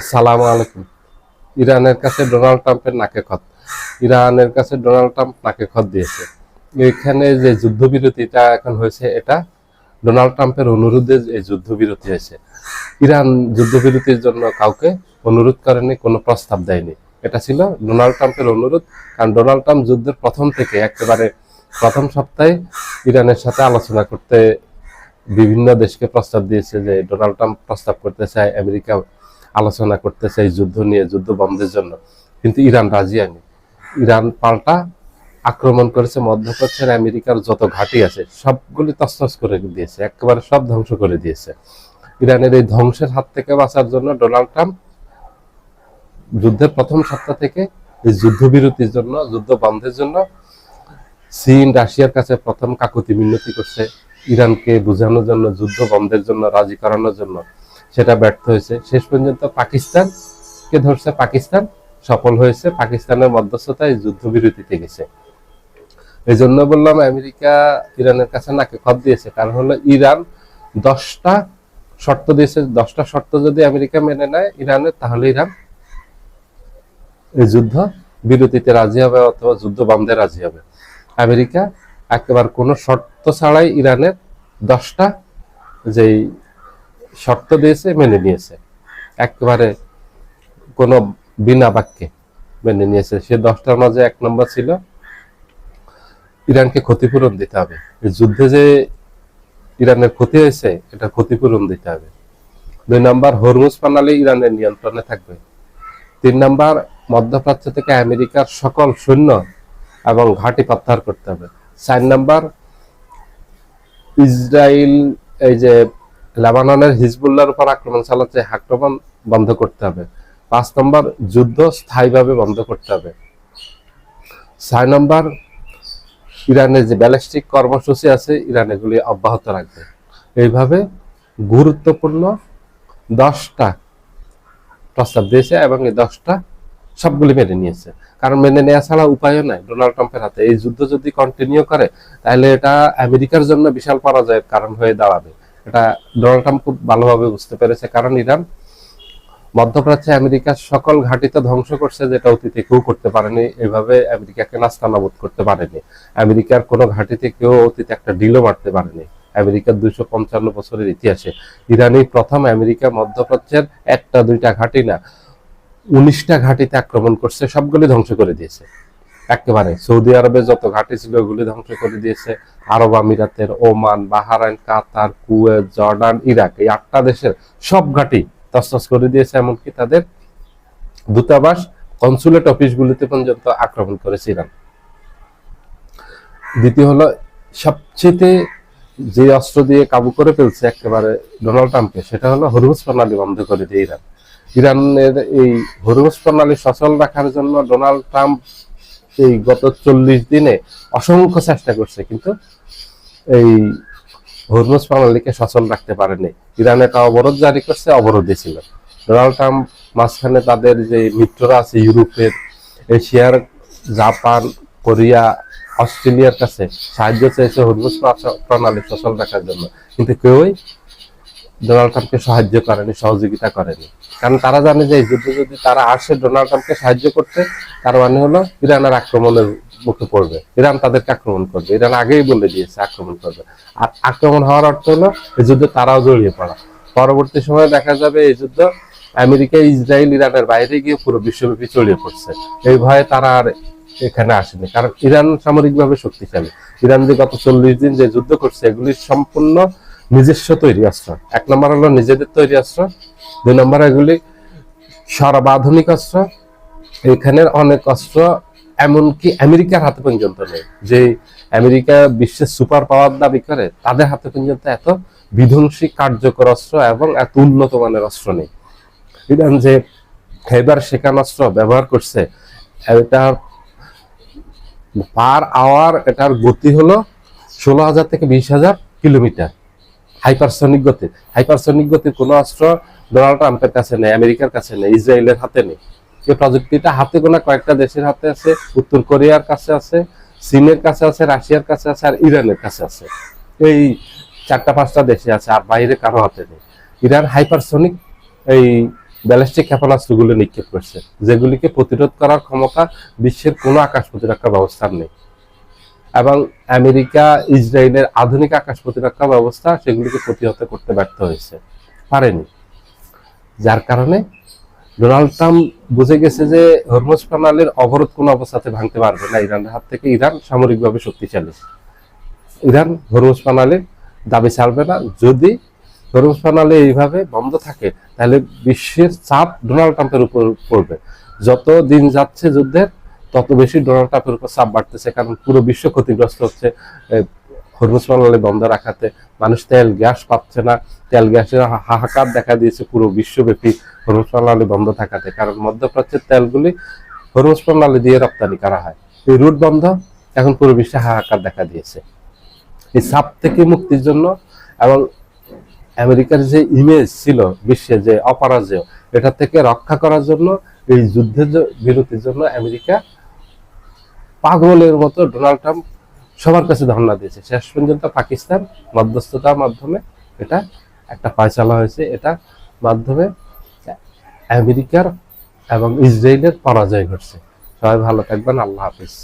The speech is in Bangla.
আসসালামু আলাইকুম। ইরানের কাছে ডোনাল্ড ট্রাম্পের নাকে খত। ইরানের কাছে ডোনাল্ড ট্রাম্প নাকে খত দিয়েছে। এখানে যে যুদ্ধবিরতিটা এখন হয়েছে, এটা ডোনাল্ড ট্রাম্পের অনুরোধে এই যুদ্ধবিরতি হয়েছে। ইরান যুদ্ধবিরতির জন্য কাউকে অনুরোধ করেনি, কোনো প্রস্তাব দেয়নি। এটা ছিল ডোনাল্ড ট্রাম্পের অনুরোধ। কারণ ডোনাল্ড ট্রাম্প যুদ্ধের প্রথম থেকে একেবারে প্রথম সপ্তাহে ইরানের সাথে আলোচনা করতে বিভিন্ন দেশকে প্রস্তাব দিয়েছে, যে ডোনাল্ড ট্রাম্প প্রস্তাব করতে চায়, আমেরিকা আলোচনা করতে চায় যুদ্ধ নিয়ে, যুদ্ধ বন্ধের জন্য। কিন্তু ইরান রাজি হয়নি। ইরান পাল্টা আক্রমণ করেছে মধ্যপ্রাচ্যের আমেরিকার যত ঘাঁটি আছে সবগুলি তছনছ করে দিয়েছে, একেবারে সব ধ্বংস করে দিয়েছে। ইরানের এই ধ্বংসের হাত থেকে বাঁচার জন্য ডোনাল্ড ট্রাম্প যুদ্ধের প্রথম সপ্তাহ থেকে এই যুদ্ধবিরতির জন্য, যুদ্ধ বন্ধের জন্য চীন রাশিয়ার কাছে প্রথম কাকুতি মিনতি করছে, ইরানকে বোঝানোর জন্য, যুদ্ধ বন্ধের জন্য রাজি করানোর জন্য। সেটা ব্যর্থ হয়েছে। শেষ পর্যন্ত পাকিস্তানকে ধরছে, পাকিস্তান সফল হয়েছে, পাকিস্তানের মধ্যস্থতায় যুদ্ধবিরতিতে গেছে। এই জন্য বললাম আমেরিকা ইরানের কাছে নাকে খত দিয়েছে। কারণ হলো ইরান 10টা শর্ত দিয়েছে, 10টা শর্ত যদি আমেরিকা মেনে নেয় ইরানের, তাহলে ইরান এই যুদ্ধ বিরতিতে রাজি হবে অথবা যুদ্ধ বন্ধে রাজি হবে। আমেরিকা একেবারে কোনো শর্ত ছাড়াই ইরানের 10টা যেই শর্ত দিয়েছে মেনে নিয়েছে, একেবারে কোনো বিনা বাক্যে মেনে নিয়েছে। সে 10টার মাঝে 1 নম্বর ছিল ইরানকে ক্ষতিপূরণ দিতে হবে। এই যুদ্ধে যে ইরানের ক্ষতি হয়েছে এটা ক্ষতিপূরণ দিতে হবে। 2 নম্বর, হরমুজ প্রণালী ইরানের নিয়ন্ত্রণে থাকবে। 3 নম্বর, মধ্যপ্রাচ্য থেকে আমেরিকার সকল সৈন্য এবং ঘাঁটি প্রত্যাহার করতে হবে। 4 নম্বর, ইসরায়েল এই যে লেবাননের হিজবুল্লাহর উপর আক্রমণ চালাচ্ছে, আক্রমণ বন্ধ করতে হবে। 5 নম্বর, যুদ্ধ স্থায়ীভাবে বন্ধ করতে হবে। 6 নম্বর, ইরানের যে ব্যালিস্টিক কর্মসূচি আছে ইরান এগুলি অব্যাহত রাখবে। এইভাবে গুরুত্বপূর্ণ 10টা প্রস্তাব দিয়েছে এবং এই 10টা সবগুলি মেনে নিয়েছে। কারণ মেনে নেওয়া ছাড়া উপায়ও নাই ডোনাল্ড ট্রাম্পের হাতে। এই যুদ্ধ যদি কন্টিনিউ করে তাহলে এটা আমেরিকার জন্য বিশাল পরাজয়ের কারণ হয়ে দাঁড়াবে। এটা ডোনাল্ড ট্রাম্প খুব ভালোভাবে বুঝতে পেরেছে। কারণ ইরান মধ্যপ্রাচ্যে আমেরিকার সকল ঘাঁটি তো ধ্বংস করছে, যেটা অতীতে কেউ করতে পারেনি। এইভাবে আমেরিকাকে নাস্তানাবুদ করতে পারেনি। আমেরিকার কোনো ঘাঁটিতে কেউ অতীতে একটা ঢিলও মারতে পারেনি। আমেরিকার 255 বছরের ইতিহাসে ইরানই প্রথম আমেরিকা মধ্যপ্রাচ্যের 1টা 2টা ঘাঁটি না 19টা ঘাঁটিতে আক্রমণ করছে, সবগুলি ধ্বংস করে দিয়েছে। একেবারে সৌদি আরবে যত ঘাঁটি ছিল ওগুলি ধ্বংস করে দিয়েছে। আরব আমিরাতের, ওমান, বাহরাইন, কাতার, কুয়েত, জর্ডান, ইরাক, এই 8টা দেশের সব ঘাঁটি তছনছ করে দিয়েছে। এমনকি তাদের দূতাবাস, কনসুলেট অফিসগুলিতে পর্যন্ত আক্রমণ করেছে ইরান। দ্বিতীয় হলো, সবচেয়ে যে অস্ত্র দিয়ে কাবু করে ফেলছে একেবারে ডোনাল্ড ট্রাম্পকে, সেটা হলো হরমুজ প্রণালী বন্ধ করে দিয়ে ইরান। ইরানের এই হরমুজ প্রণালী সচল রাখার জন্য ডোনাল্ড ট্রাম্প এই গত 40 দিনে অসংখ্য চেষ্টা করছে, কিন্তু এই হরমুজ প্রণালীকে সচল রাখতে পারেনি। ইরান একটা অবরোধ জারি করছে, অবরোধে ছিল। ডোনাল্ড ট্রাম্প মাঝখানে তাদের যে মিত্ররা আছে ইউরোপের, এশিয়ার, জাপান, কোরিয়া, অস্ট্রেলিয়ার কাছে সাহায্য চেয়েছে হরমুজ প্রণালী সচল রাখার জন্য, কিন্তু কেউই ডোনাল্ড ট্রাম্পকে সাহায্য করেনি, সহযোগিতা করেনি। কারণ তারা জানে যে এই যুদ্ধে যদি তারা আসে ডোনাল্ড ট্রাম্পকে সাহায্য করতে, তার মানে হলো ইরানের আক্রমণের মুখে পড়বে, ইরান তাদেরকে আক্রমণ করবে। ইরান আগেই বলে দিয়েছে আক্রমণ করবে। আর আক্রমণ হওয়ার অর্থ হলো এই যুদ্ধে তারাও জড়িয়ে পড়া। পরবর্তী সময়ে দেখা যাবে এই যুদ্ধ আমেরিকা, ইসরায়েল, ইরানের বাইরে গিয়ে পুরো বিশ্বব্যাপী ছড়িয়ে পড়ছে। এই ভয়ে তারা আর এখানে আসেনি। কারণ ইরান সামরিকভাবে শক্তিশালী। ইরান যে গত 40 দিন যে যুদ্ধ করছে এগুলি সম্পূর্ণ নিজস্ব তৈরি অস্ত্র। 1 নম্বর হলো নিজেদের তৈরি অস্ত্র। 2 নম্বর, এগুলি সর্বাধুনিক অস্ত্র। এখানের অনেক অস্ত্র এমনকি আমেরিকার হাতে পর্যন্ত নেই। যে আমেরিকা বিশ্বের সুপার পাওয়ার দাবি করে, তাদের হাতে পর্যন্ত এত বিধ্বংসী কার্যকর অস্ত্র এবং এত উন্নত মানের অস্ত্র নেই। ইরান যে হেবার শেখান অস্ত্র ব্যবহার করছে, এটার পার আওয়ার এটার গতি হলো 16,000 থেকে 20,000 কিলোমিটার। হাইপারসনিক গতি। হাইপারসনিক গতির কোনো অস্ত্র ডোনাল্ড ট্রাম্পের কাছে নেই, আমেরিকার কাছে নেই, ইসরায়েলের হাতে নেই। এই প্রযুক্তিটা হাতে গোনা কয়েকটা দেশের হাতে আছে। উত্তর কোরিয়ার কাছে আছে, চীনের কাছে আছে, রাশিয়ার কাছে আছে, আর ইরানের কাছে আছে। এই 4টা 5টা দেশে আছে, আর বাইরে কারো হাতে নেই। ইরান হাইপারসনিক এই ব্যালিস্টিক ক্ষেপণাস্ত্রগুলো নিক্ষেপ করছে, যেগুলিকে প্রতিরোধ করার ক্ষমতা বিশ্বের কোনো আকাশ প্রতিরক্ষা ব্যবস্থার নেই। এবং আমেরিকা ইসরায়েলের আধুনিক আকাশ প্রতিরক্ষা ব্যবস্থা সেগুলিকে প্রতিহত করতে ব্যর্থ হয়েছে, পারেনি। যার কারণে ডোনাল্ড ট্রাম্প বুঝে গেছে যে হরমুজ প্রণালীর অবরোধ কোনো অবস্থাতে ভাঙতে পারবে না ইরানের হাত থেকে। ইরান সামরিকভাবে শক্তিশালী, ইরান হরমুজ প্রণালীর দাবি ছাড়বে না। যদি হরমুজ প্রণালী এইভাবে বন্ধ থাকে তাহলে বিশ্বের চাপ ডোনাল্ড ট্রাম্পের উপর পড়বে। যত দিন যাচ্ছে যুদ্ধের, তত বেশি ডোনাল্ড ট্রাম্পের উপর চাপ বাড়তেছে, কারণ পুরো বিশ্ব ক্ষতিগ্রস্ত হচ্ছে হরমুজ প্রণালী বন্ধ রাখাতে। মানুষ তেল গ্যাস পাচ্ছে না, তেল গ্যাসের হাহাকার দেখা দিয়েছে পুরো বিশ্বব্যাপী হরমুজ প্রণালী বন্ধ থাকাতে, কারণ মধ্যপ্রাচ্যের তেলগুলি হরমুজ প্রণালী দিয়ে রপ্তানি করা হয়। এই রুট বন্ধ, এখন পুরো বিশ্বে হাহাকার দেখা দিয়েছে। এই চাপ থেকে মুক্তির জন্য এবং আমেরিকার যে ইমেজ ছিল বিশ্বে যে অপরাজেয়, এটা থেকে রক্ষা করার জন্য, এই যুদ্ধের বিরতির জন্য আমেরিকা পাগলের মতো ডোনাল্ড ট্রাম্প সবার কাছে ধর্ণা দিয়েছে। শেষ পর্যন্ত পাকিস্তান মধ্যস্থতার মাধ্যমে এটা একটা ফয়সালা হয়েছে। এটা মাধ্যমে আমেরিকার এবং ইসরায়েলের পরাজয় ঘটছে। সবাই ভালো থাকবেন, আল্লাহ হাফিজ।